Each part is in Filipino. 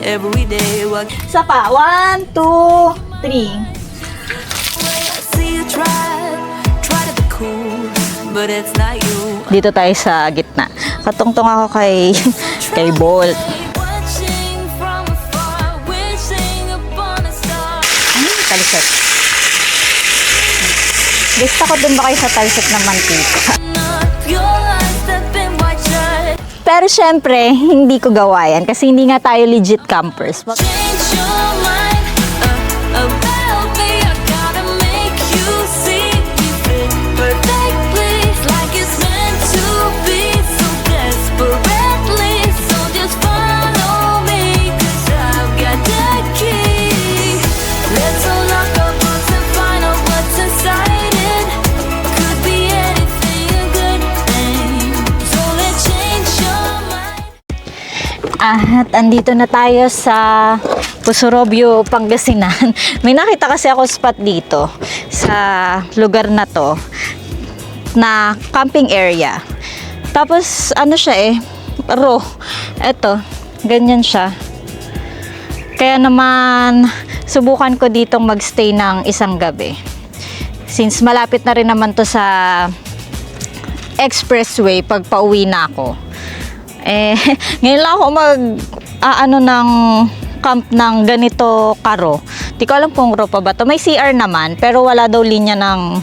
every day. Isa pa. 1, 2, 3. I see you try to be cool, but it's not you. Dito tayo sa gitna. Katungtong ako kay kay Bolt. Watching from afar, wishing upon a star. Talsik. Gusto ko dun ba kayo sa talsik ng mantika? Your eyes that been wide shut. Pero syempre, hindi ko gawa yan kasi hindi nga tayo legit campers. Change your mind about me. I gotta make you see me fit perfectly, like it's meant to be, so desperately. So just follow me, 'cause I've got the key. Let's unlock our hearts and find out what's inside it. Could be anything, a good thing. So let's change your mind. At andito na tayo sa Pusurobio, Pangasinan. May nakita kasi ako spot dito sa lugar na to na camping area. Tapos ano siya raw. Eto, ganyan siya. Kaya naman subukan ko ditong magstay ng isang gabi. Since malapit na rin naman to sa expressway pag pauwi na ako. Ngayon lang ako ng camp ng ganito karo. Di ko alam kung raw pa ba to. May CR naman, pero wala daw linya ng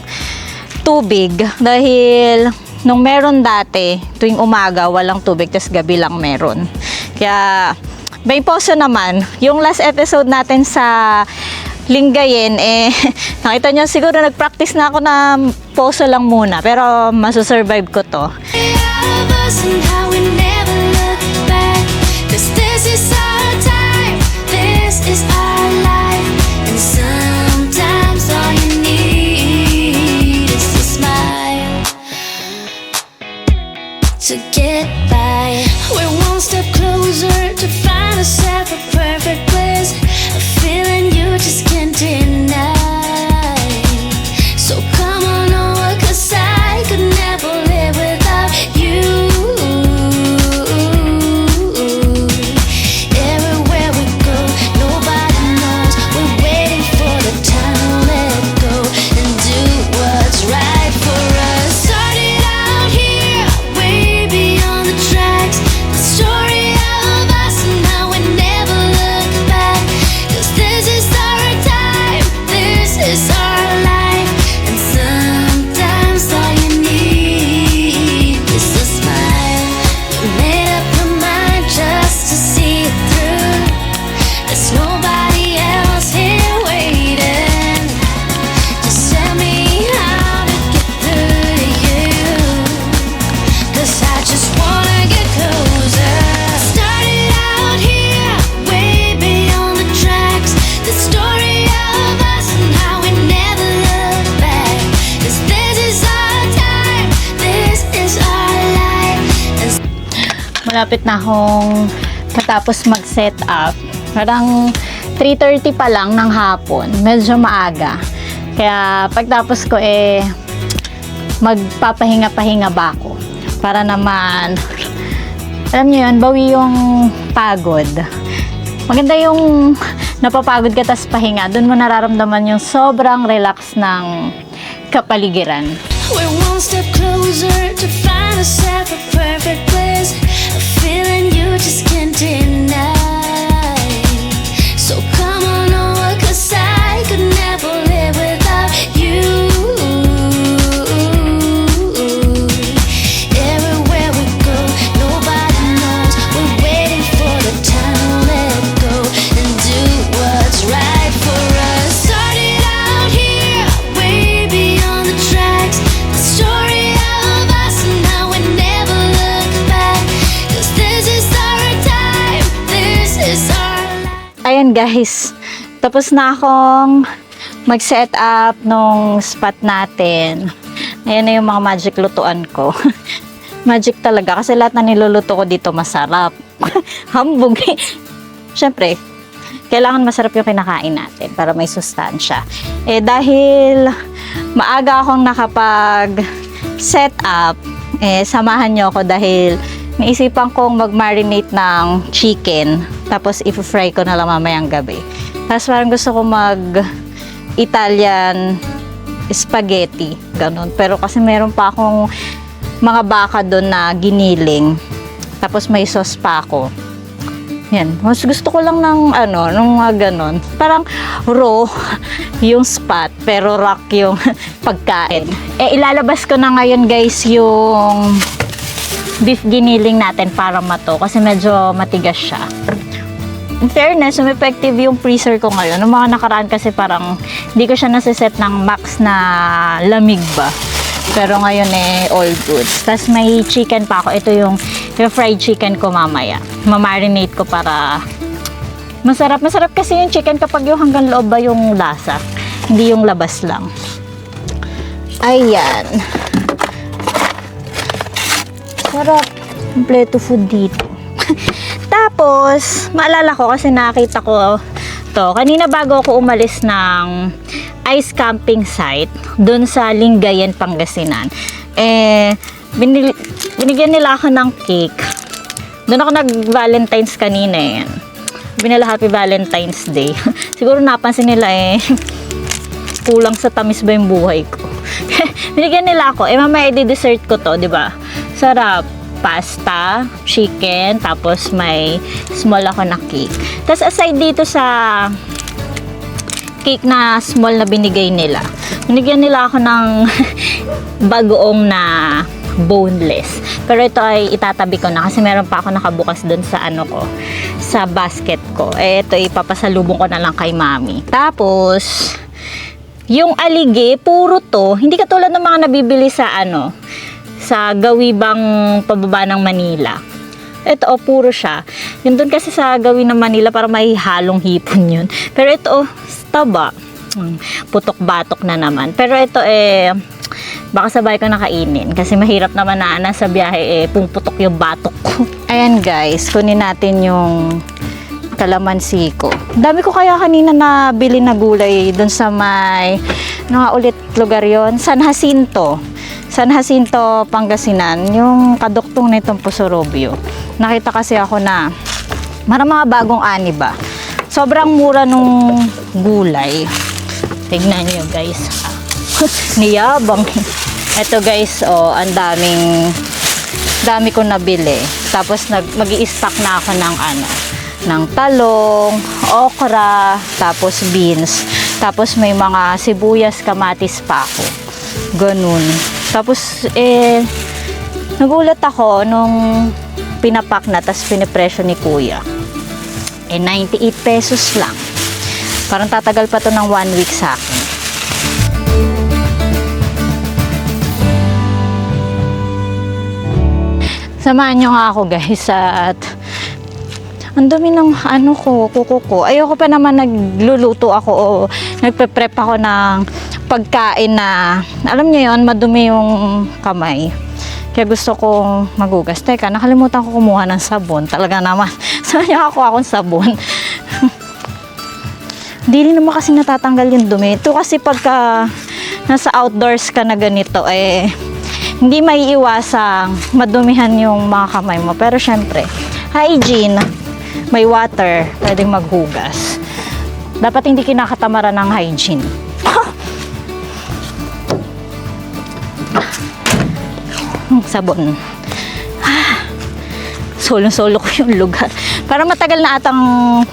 tubig. Dahil nung meron dati, tuwing umaga, walang tubig, tas gabi lang meron. Kaya, may poso naman. Yung last episode natin sa Lingayen, nakita nyo siguro nag-practice na ako na poso lang muna. Pero, masusurvive ko to. And how we never look back, 'cause this is our time, this is our life, and sometimes all you need is a smile to get by. We're one step closer to find ourselves a perfect place, a feeling you just can't deny. So come on over, 'cause I could never live without you. Everywhere we go, nobody knows. We're waiting for the time to let go and do what's right for us. Started out here, way beyond the tracks. The story of us and now we never look back. 'Cause this is our time, this is our life, and sometimes all you need is a smile. You made up your mind just to see it through. There's nobody else here waiting. Just tell me how to get through to you, 'cause I just wanna get closer. Started out here, way beyond the tracks. The story of us and how we never look back. 'Cause this is our time, this is our life. Malapit na akong matapos mag-set up. Parang 3:30 pa lang ng hapon. Medyo maaga. Kaya pagtapos ko magpapahinga-pahinga ba ako. Para naman, alam niyo yun, bawi yung pagod. Maganda yung napapagod ka tas pahinga. Doon mo nararamdaman yung sobrang relax ng kapaligiran. We're one step closer to find ourselves a perfect place, a feeling you just can't deny. So come on over, 'cause I could never live without you. Everywhere we go, nobody knows. We're waiting for the time to let go and do what's right for us. Started out here, way beyond the tracks. The story of us and now we never look back. 'Cause this is our time, this is our life. Ayan guys, tapos na akong mag-set up nung spot natin. Ayan na yung mga magic lutuan ko. Magic talaga kasi lahat na niluluto ko dito masarap. Hambog. Siyempre, kailangan masarap yung kinakain natin para may sustansya. Dahil maaga akong nakapag-set up, samahan nyo ako dahil naisipan kong mag-marinate ng chicken Tapos i-fry ko na lang mamayang gabi. Tapos parang gusto ko Italian spaghetti, ganun. Pero kasi meron pa akong mga baka doon na giniling. Tapos may sauce pa ako. Yan. Mas gusto ko lang ng nung mga ganun. Parang raw yung spot, pero rock yung pagkain. Ilalabas ko na ngayon guys yung beef giniling natin para mato kasi medyo matigas siya. In fairness, effective yung freezer ko ngayon. Noong mga nakaraan kasi parang hindi ko siya nasiset ng max na lamig ba. Pero ngayon all good. Tapos may chicken pa ako. Ito yung fried chicken ko mamaya. Mamarinate ko para masarap. Masarap kasi yung chicken kapag yung hanggang loob ba yung lasa. Hindi yung labas lang. Ayan. Sarap. Kompleto food dito. Tapos, maalala ko kasi nakita ko to. Kanina bago ako umalis ng ice camping site doon sa Lingayen, Pangasinan. Binigyan nila ako ng cake. Doon ako nag-Valentine's kanina yan. Binala Happy Valentine's Day. Siguro napansin nila kulang sa tamis ba yung buhay ko. Binigyan nila ako. Mamaya i-dessert ko to, di ba? Sarap. Pasta, chicken, tapos may small ako na cake. Tapos aside dito sa cake na small na binigay nila, binigyan nila ako ng bagoong na boneless. Pero ito ay itatabi ko na kasi meron pa ako nakabukas dun sa sa basket ko. Ito ipapasalubong ko na lang kay mami. Tapos, yung alige, puro to. Hindi katulad ng mga nabibili sa sa Gawibang pababa ng Manila. Ito puro siya. Yun dun kasi sa Gawi ng Manila para may halong hipon yun. Pero ito taba. Putok-batok na naman. Pero ito baka sabay ko nakainin kasi mahirap naman na nasa biyahe pumuputok yung batok ko. Ayan guys, kunin natin yung kalamansi ko. Dami ko kaya kanina nabili na gulay dun sa may ulit lugar yon, San Jacinto, Pangasinan, yung kaduktong na itong Pusorobio. Nakita kasi ako na mga bagong ani ba. Sobrang mura nung gulay. Tignan nyo guys. Niyabang. Ito guys, ang dami ko nabili. Tapos mag-i-stock na ako ng talong, okra, tapos beans. Tapos may mga sibuyas, kamatis pa ako. Ganun. Tapos, nagulat ako nung pinapak na, tapos pinipresyo ni kuya. 98 pesos lang. Parang tatagal pa to ng 1 week sa akin. Samahan nyo nga ako guys at ang dami ng kuko ko. Ayoko pa naman nagluluto ako o nagpe-prep ako ng pagkain na, alam niyo yon, madumi yung kamay. Kaya gusto kong magugas. Teka, nakalimutan ko kumuha ng sabon. Talaga naman. Saan niya ako akong sabon? Hindi rin naman kasi natatanggal yung dumi. Ito kasi pagka nasa outdoors ka na ganito, hindi maiiwasang madumihan yung mga kamay mo. Pero syempre, hygiene, may water, pwedeng maghugas. Dapat hindi kinakatamaran ng hygiene. Sabon. Solo-solo ko yung lugar. Para matagal na atang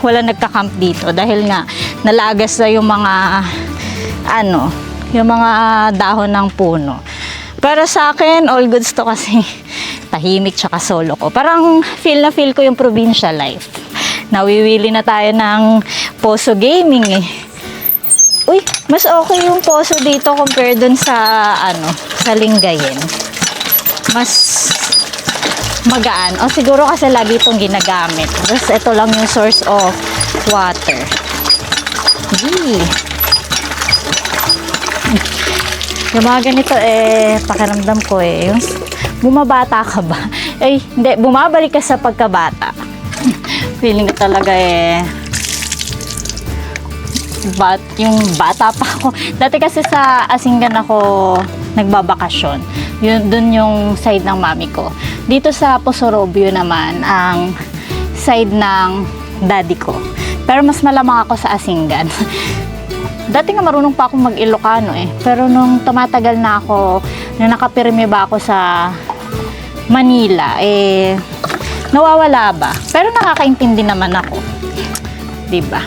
wala nagka-camp dito dahil nga nalagas na yung mga yung mga dahon ng puno. Pero sa akin, all goods to kasi tahimik tsaka solo ko. Parang feel ko yung provincial life. Nawiwili na tayo ng Poso Gaming Uy, mas okay yung Poso dito compare dun sa sa Lingayen. Mas magaan. O siguro kasi lagi itong ginagamit. Tapos ito lang yung source of water. Yung mga ganito pakiramdam ko yung bumabata ka ba? Hindi, bumabalik ka sa pagkabata. Feeling ko talaga yung bata pa ako. Dati kasi sa Asingan ako nagbabakasyon. Dun yung side ng mami ko. Dito sa Pusorobio naman, ang side ng daddy ko. Pero mas malamang ako sa Asingan. Dati nga marunong pa akong mag-Ilocano eh. Pero nung tumatagal na ako, nung nakapirme ba ako sa Manila, eh, nawawala ba? Pero nakakaintindi naman ako. Diba?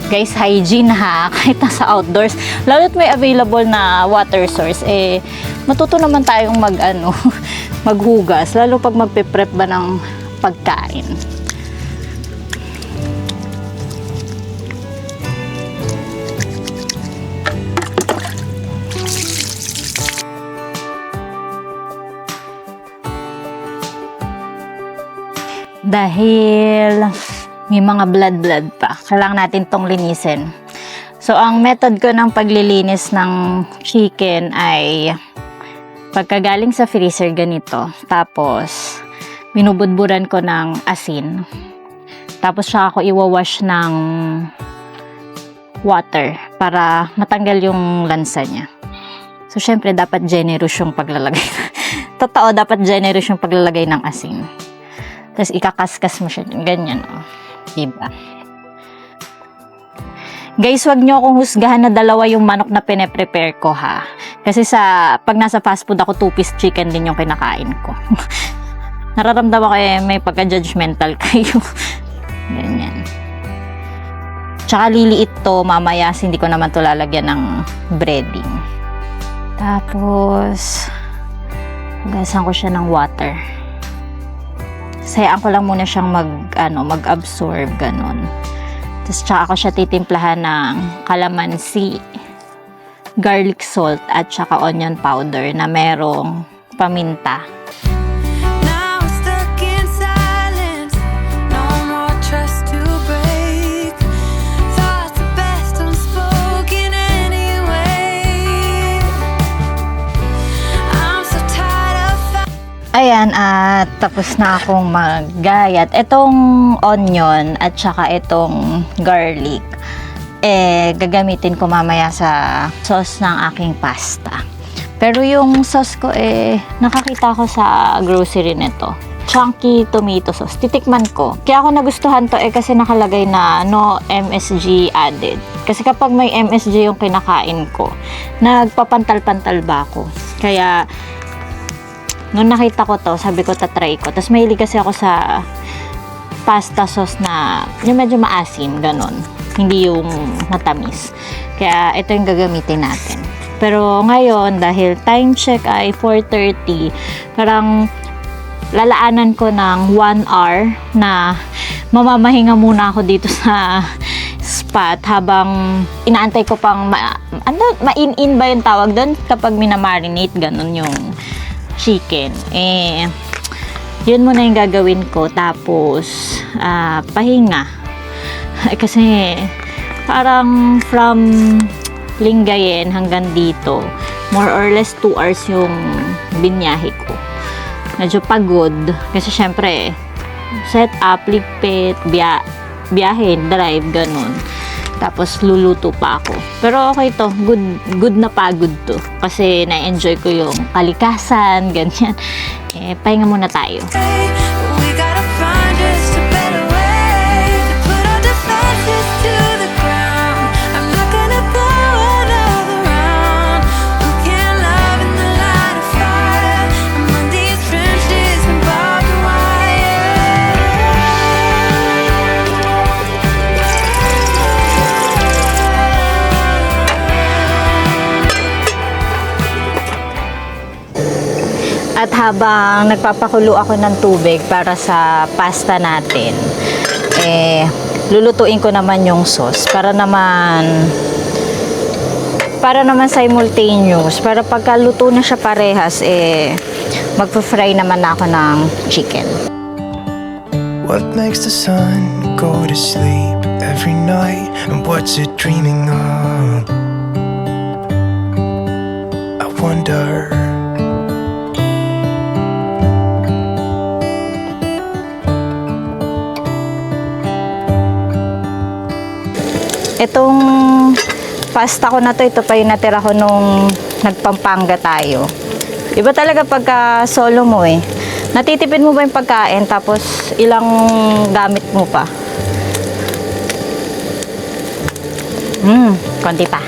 Guys, hygiene ha, kahit nasa outdoors. Lalo't may available na water source, eh, matuto naman tayong maghugas. Lalo pag magpe-prep ba ng pagkain. Dahil may mga blood pa, kailangan natin tong linisin. So, ang method ko ng paglilinis ng chicken ay pagkagaling sa freezer ganito. Tapos, binubudburan ko ng asin. Tapos, siya ako iwawash ng water para matanggal yung lansa niya. So, syempre, dapat generous yung paglalagay. Totoo, dapat generous yung paglalagay ng asin. Tapos ikakaskas mo siya. Ganyan, oh. Diba? Guys, wag nyo akong husgahan na dalawa yung manok na pine-prepare ko, ha. Kasi pag nasa fast food ako, 2-piece chicken din yung kinakain ko. Nararamdaman ko may pagka-judgmental kayo. Ganyan. Tsaka liliit to, mamaya hindi ko naman to lalagyan ng breading. Tapos, hugasan ko siya ng water. Sayaan ko lang muna siyang mag-absorb, ganun. Tapos tsaka ako siya titimplahan ng kalamansi, garlic salt, at tsaka onion powder na merong paminta. Now we're stuck in silence. No more trust to break. Thoughts are best unspoken anyway. I'm so tired of Ayan, at tapos na akong maggayat. Itong onion at saka itong garlic, gagamitin ko mamaya sa sauce ng aking pasta. Pero yung sauce ko, nakakita ko sa grocery nito. Chunky tomato sauce. Titikman ko. Kaya ako nagustuhan to kasi nakalagay na no MSG added. Kasi kapag may MSG yung kinakain ko, nagpapantal-pantal ba ako. Kaya nung nakita ko to, sabi ko tatry ko. Tapos mahilig kasi ako sa pasta sauce na yung medyo maasim, ganon. Hindi yung matamis. Kaya ito yung gagamitin natin. Pero ngayon, dahil time check ay 4:30, parang lalaanan ko ng 1 hour na mamamahinga muna ako dito sa spot habang inaantay ko pang ma-in-in ba yung tawag doon kapag minamarinate, ganon yung chicken. Yun muna yung gagawin ko. Tapos, pahinga. Kasi, parang from Lingayen hanggang dito, more or less 2 hours yung binyahe ko. Medyo pagod. Kasi, syempre, set up, ligpit, biyahe, drive, ganun. Tapos luluto pa ako. Pero okay to, good na pagod to. Kasi na-enjoy ko yung kalikasan, ganyan. Pahinga muna tayo. we gotta find just a better way to put our defenses to the ground. I'm not gonna blow another round. We can love in the light of fire among these trenches and barbed wire. At habang nagpapakulo ako ng tubig para sa pasta natin, lulutuin ko naman yung sauce para naman simultaneous. Para pagkaluto na siya parehas, magpa-fry naman ako ng chicken. What makes the sun go to sleep every night? And what's it dreaming of? I wonder. Itong pasta ko na to, ito pa yung natira ko nung nagpampanga tayo. Iba talaga pagka solo mo natitipid mo ba yung pagkain tapos ilang gamit mo pa. Konti pa.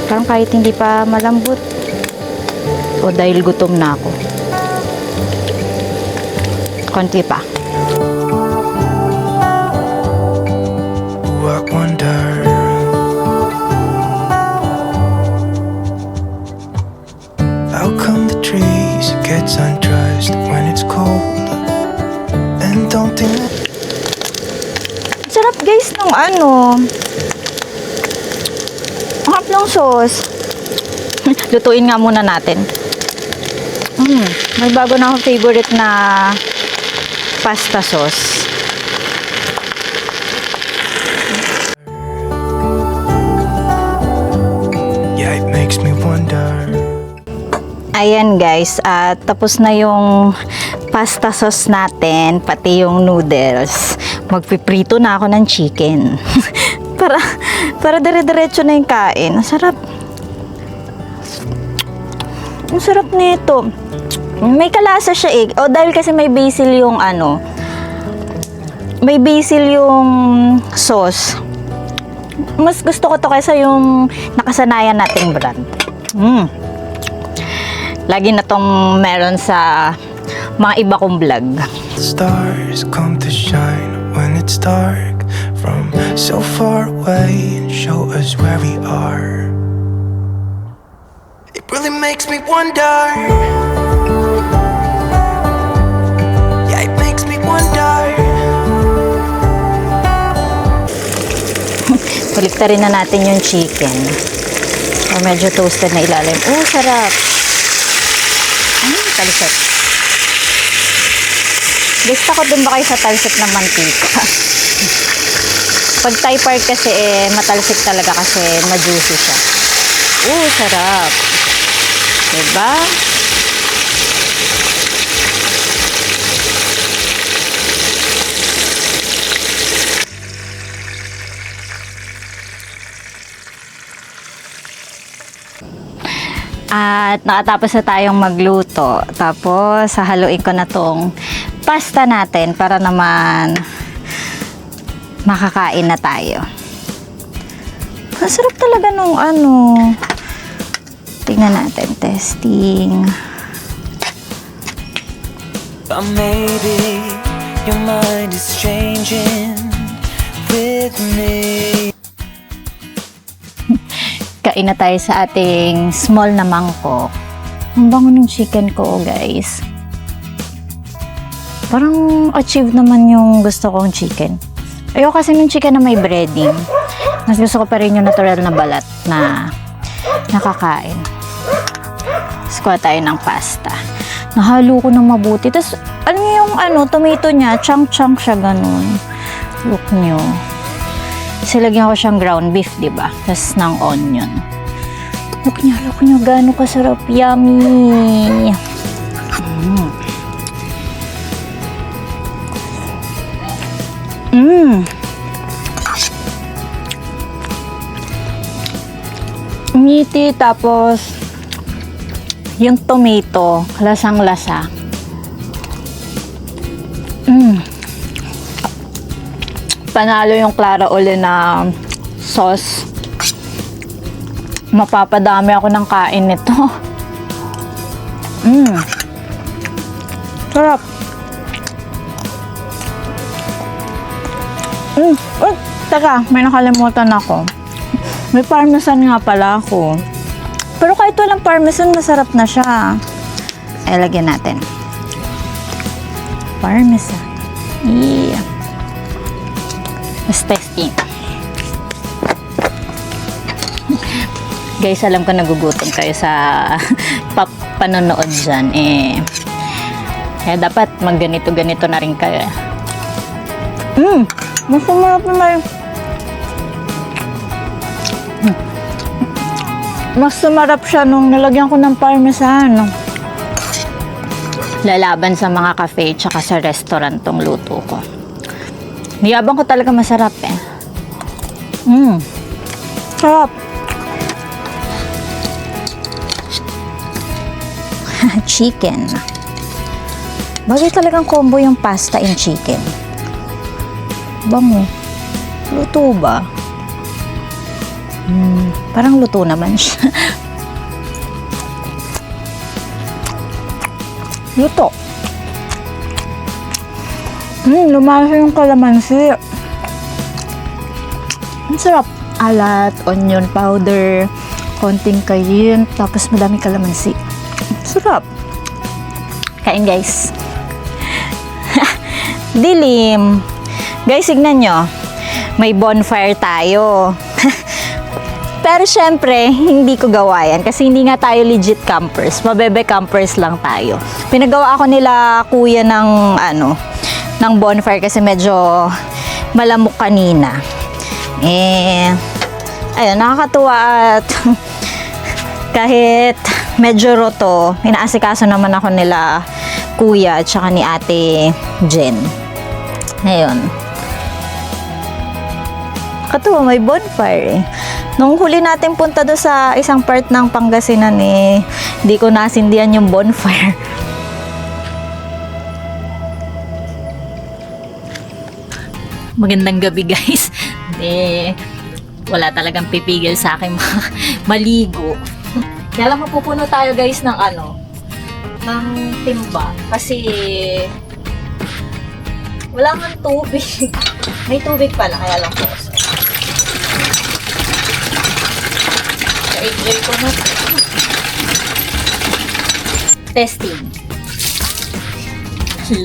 Parang kahit hindi pa malambot. O dahil gutom na ako. Konti pa. I wonder, how come the trees gets undressed when it's cold? And don't think that Sarap guys ng ano. Ang harap ng sauce. Lutuin nga muna natin. May bago na akong favorite na pasta sauce. yeah, it makes me wonder. Ayan guys, at tapos na yung pasta sauce natin, pati yung noodles. Magpiprito na ako ng chicken. para dire-diretso na yung kain. Ang sarap. Ang sarap nito. May kalasa siya eh. O dahil kasi may basil yung ano. May basil yung sauce. Mas gusto ko to kaysa yung nakasanayan nating brand. Lagi na tong meron sa mga iba kong vlog. Stars come to shine when it's dark from so far away and show us where we are. It really makes me wonder. Yeah, it makes me wonder. Baliktarin na natin yung chicken. O medyo toasted na ilalim. Oh, sarap. Talsik. Gusto ko din ba kayo sa talsik ng mantika? Pag Thai part kasi matalsik talaga kasi ma-juicy siya. Oh, sarap. Diba? At nakatapos na tayong magluto. Tapos, hahaluin ko na tong pasta natin para naman makakain na tayo. Ang sarap talaga nung ano. Tingnan natin. Testing. But maybe your mind is changing with me. Kain na tayo sa ating small na mangkok. Ang bango ng chicken ko, guys. Parang achieve naman yung gusto kong chicken. Ayoko kasi ng chicken na may breading. Mas gusto ko pa rin yung natural na balat na nakakain. Tapos kuha tayo ng pasta. Nahalo ko ng mabuti. Tapos, alam niyo yung tomato niya, chunk-chunk siya ganun. Look nyo. Kasi lagyan ko siyang ground beef, diba? Tapos ng onion. Look nyo, gano'ng kasarap. Yummy! Meaty, tapos yung tomato, lasang-lasa. Panalo yung Clara Ole na sauce. Mapapadami ako ng kain nito. Sarap. Teka, may nakalimutan ako. May parmesan nga pala ako. Pero kahit walang parmesan, masarap na siya. Ay, lagyan natin. Parmesan. Yeah. Let's testing. Guys, alam ko nagugutom kayo sa panonood dyan. Kaya dapat magganito-ganito na rin kayo. Mas sumarap naman. Mas sumarap siya nung nilagyan ko ng parmesan. Lalaban sa mga cafe tsaka sa restaurant tong luto ko. Niyabang ko talaga masarap eh. Sarap. Chicken. Bagay talagang combo yung pasta and chicken. Bango. Luto ba? Parang luto naman siya. Luto. Lumasa yung kalamansi. Ang sarap. Alat, onion powder, konting kayin, tapos madami kalamansi. Sarap. Kain guys. Dilim. Guys, signan nyo. May bonfire tayo. Pero syempre, hindi ko gawa yan kasi hindi nga tayo legit campers. Mabebe campers lang tayo. Pinagawa ako nila kuya ng bonfire kasi medyo malamok kanina. Ayun, nakakatuwa at kahit medyo roto, inaasikaso naman ako nila kuya at saka ni ate Jen. Ayun. Katuwa, may bonfire eh. Nung huli natin punta doon sa isang part ng Pangasinan hindi ko nasindihan yung bonfire. Magandang gabi guys. Wala talagang pipigil sa akin maligo. Kaya lang mapupuno tayo guys ng ng timba. Kasi wala kang tubig. May tubig pala, kaya lang po. Enjoy ko na. Testing.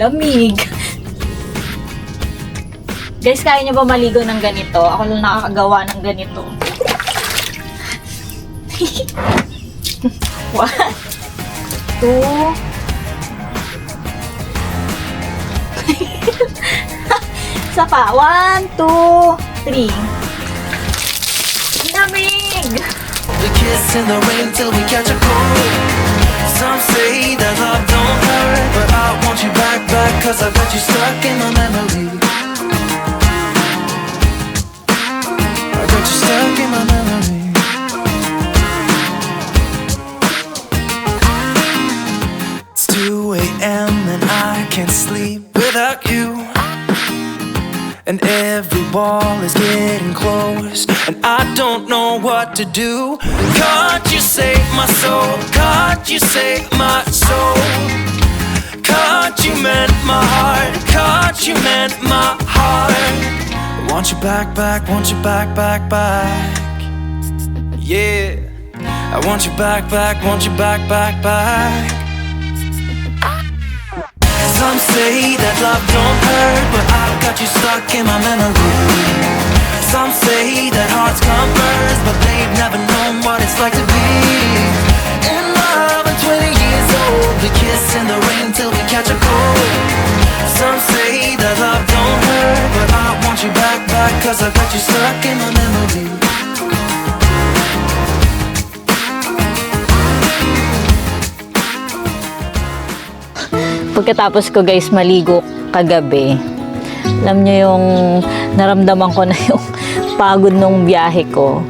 Lamig. Guys, kaya nyo ba maligo ng ganito? Ako lang nakakagawa ng ganito. 1, 2. Isa pa. 1, 2, 3. Lamig! We kiss in the rain till we catch a cold. Some say that love don't hurt, but I want you back, cause I got you stuck in my memory. I got you stuck in my memory. It's 2 a.m. and I can't sleep without you. And every wall is getting close, and I don't know what to do. Can't you save my soul? Can't you save my soul? Can't you mend my heart? Can't you mend my heart? I want you back, want you back. Yeah, I want you back, want you back. Some say that love don't hurt, but I've got you stuck in my memory. Some say that hearts come first, but they've never known what it's like to be in love at 20 years old. We kiss in the rain till we catch a cold. Some say that love don't hurt, but I want you back, cause I've got you stuck in my memory. Pagkatapos ko guys maligo kagabi, alam nyo yung naramdaman ko na yung pagod nung biyahe ko.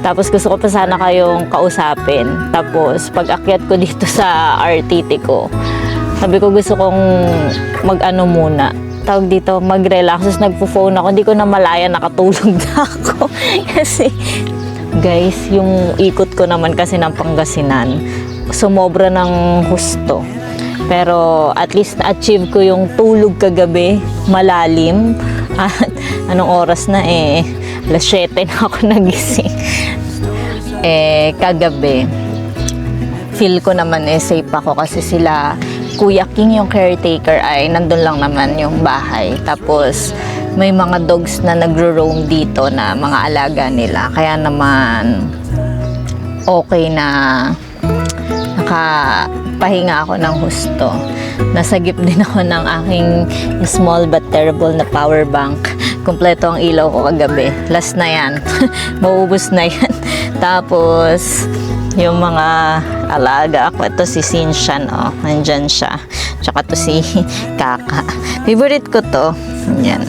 Tapos gusto ko pa sana kayong kausapin. Tapos pag akyat ko dito sa RTT ko, sabi ko gusto kong muna. Tawag dito, mag-relax. Tapos nagpo-phone ako, hindi ko na malaya, nakatulog na ako. Kasi guys, yung ikot ko naman kasi ng Pangasinan, sumobra ng husto. Pero at least na-achieve ko yung tulog kagabi, malalim. At anong oras na 7:00 na ako nagising. Kagabi, feel ko naman safe ako kasi sila, Kuya King yung caretaker ay nandun lang naman yung bahay. Tapos may mga dogs na nagro-roam dito na mga alaga nila. Kaya naman okay na nakapahinga ako ng husto. Nasagip din ako ng aking small but terrible na power bank. Kompleto ang ilaw ko kagabi. Last na yan. Maubos na yan. Tapos yung mga alaga ako, ito si Sinshan, nandyan siya. Tsaka to si Kaka. Favorite ko to. Yan.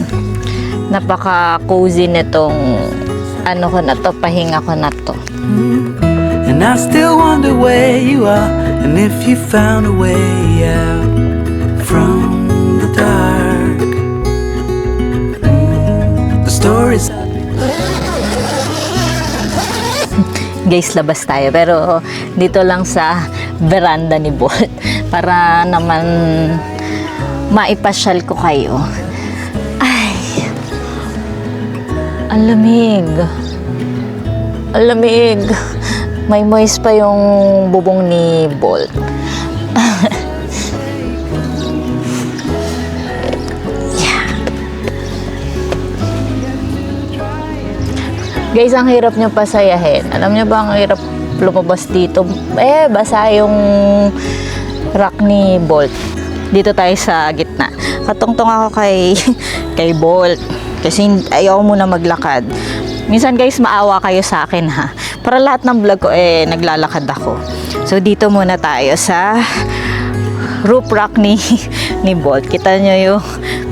Napaka-cozy nitong ko na to, pahinga ko na to. And I still wonder where you are, and if you found a way out from the dark. or is Guys, labas tayo. Pero dito lang sa veranda ni Bolt. Para naman maipasyal ko kayo. Ay, ang lamig. Ang lamig. May moist pa yung bubong ni Bolt. Guys, ang hirap nyo pasayahin. Alam nyo ba ang hirap lumabas dito? Basa yung rack ni Bolt. Dito tayo sa gitna. Katungtong ako kay Bolt. Kasi ayaw muna maglakad. Minsan guys, maawa kayo sa akin ha. Para lahat ng vlog ko naglalakad ako. So dito muna tayo sa roof rack ni Bolt. Kita nyo yung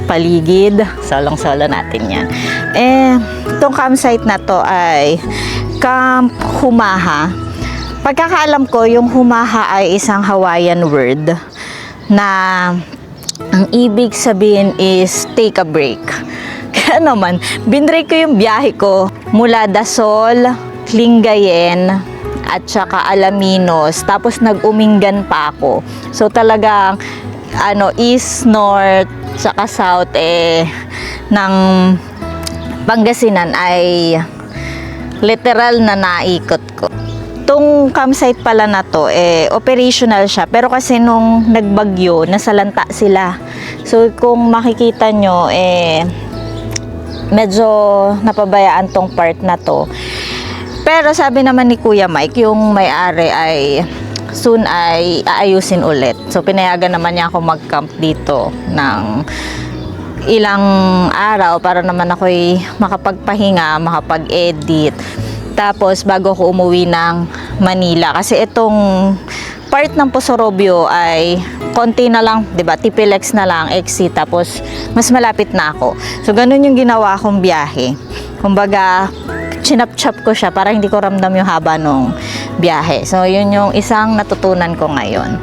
paligid. Solong-solo natin yan. Itong campsite na to ay Camp Humaha. Pagkakaalam ko, yung Humaha ay isang Hawaiian word na ang ibig sabihin is take a break. Kaya naman, binrake ko yung biyahe ko mula Dasol, Lingayen, at saka Alaminos. Tapos nag-Umingan pa ako. So talagang east, north, saka south ng Pangasinan ay literal na naikot ko. Itong campsite pala na to, operational siya. Pero kasi nung nagbagyo, nasalanta sila. So kung makikita nyo, medyo napabayaan tong part na to. Pero sabi naman ni Kuya Mike, yung may-ari ay soon ay aayusin ulit. So pinayagan naman niya ako mag-camp dito ng ilang araw para naman ako'y makapagpahinga, makapag-edit. Tapos bago ko umuwi ng Manila, kasi itong part ng Posorobio ay konti na lang, 'di ba? Tipilex na lang exit, tapos mas malapit na ako. So ganun yung ginawa kong biyahe. Kumbaga, chinap-chap ko siya para hindi ko ramdam yung haba nung biyahe. So yun yung isang natutunan ko ngayon.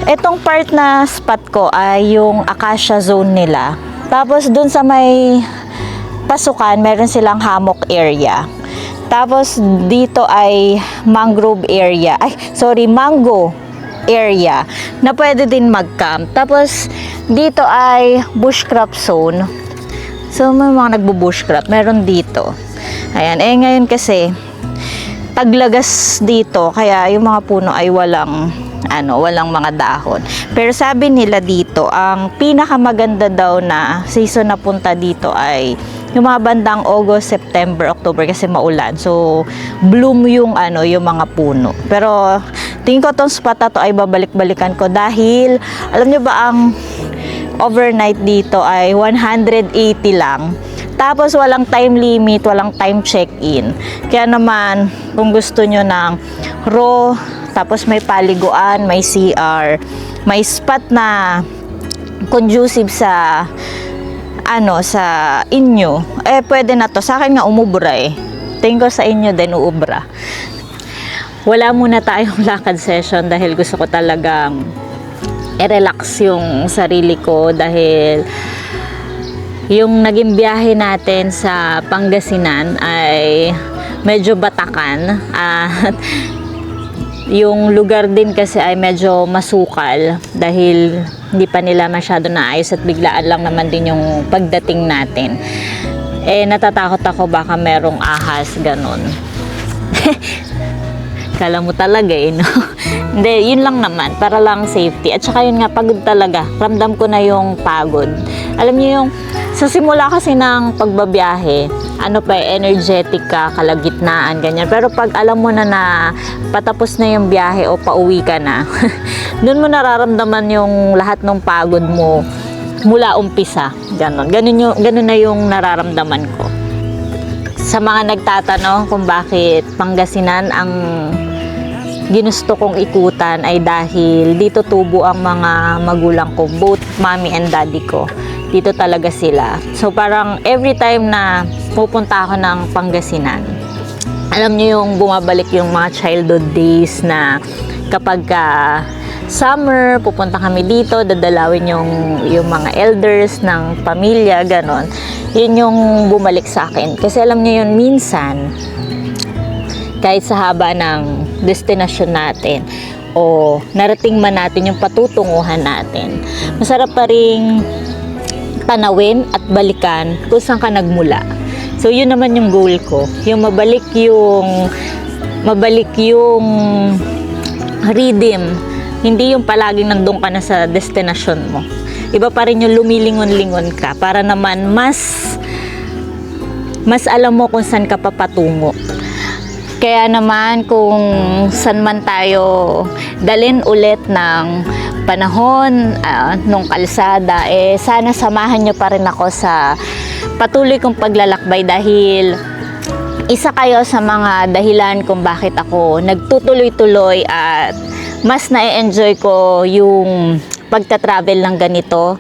Etong part na spot ko ay yung Acacia Zone nila. Tapos dun sa may pasukan, meron silang hammock area. Tapos dito ay mangrove area. Mango area na pwede din mag-camp. Tapos dito ay bushcraft zone. So may mga nagbo-bushcraft, meron dito. Ayan, ngayon kasi taglagas dito, kaya yung mga puno ay walang mga dahon. Pero sabi nila dito, ang pinakamaganda daw na season na punta dito ay yung mga bandang August, September, October kasi maulan. So, bloom yung mga puno. Pero tingin ko tong spot na to ay babalik-balikan ko dahil alam nyo ba ang overnight dito ay 180 lang. Tapos walang time limit, walang time check-in. Kaya naman, kung gusto nyo ng raw, tapos may paliguan, may CR, may spot na conducive sa sa inyo, pwede na to. Sa akin nga umubra Tingin ko sa inyo din uubra. Wala muna tayong lakad session dahil gusto ko talagang i-relax yung sarili ko dahil yung naging biyahe natin sa Pangasinan ay medyo batakan at yung lugar din kasi ay medyo masukal dahil hindi pa nila masyado naayos at biglaan lang naman din yung pagdating natin. Natatakot ako baka merong ahas, ganun. Kala mo talaga no? Hindi, yun lang naman, para lang safety. At saka yun nga, pagod talaga. Ramdam ko na yung pagod. Alam niyo yung, sa simula kasi ng pagbabiyahe, energetic ka, kalagitnaan, ganyan. Pero pag alam mo na patapos na yung biyahe o pauwi ka na, doon mo nararamdaman yung lahat ng pagod mo mula umpisa. Ganon. Ganon na yung nararamdaman ko. Sa mga nagtatanong kung bakit Pangasinan ang ginusto kong ikutan ay dahil dito tubo ang mga magulang ko, both mommy and daddy ko. Dito talaga sila. So parang every time na pupunta ako ng Pangasinan, alam niyo yung bumabalik yung mga childhood days na kapag summer, pupunta kami dito, dadalawin yung mga elders ng pamilya, ganon. Yun yung bumalik sa akin. Kasi alam niyo yun, minsan, kahit sa haba ng destinasyon natin, o narating man natin yung patutunguhan natin, masarap pa ring tanawin at balikan kung saan ka nagmula. So yun naman yung goal ko, yung mabalik yung redeem, hindi yung palaging nandun ka na sa destinasyon mo. Iba pa rin yung lumilingon-lingon ka para naman mas alam mo kung saan ka papatungo. Kaya naman kung saan man tayo dalhin ulit ng panahon nung kalsada, sana samahan nyo pa rin ako sa patuloy kong paglalakbay dahil isa kayo sa mga dahilan kung bakit ako nagtutuloy-tuloy at mas na-enjoy ko yung pagta-travel ng ganito.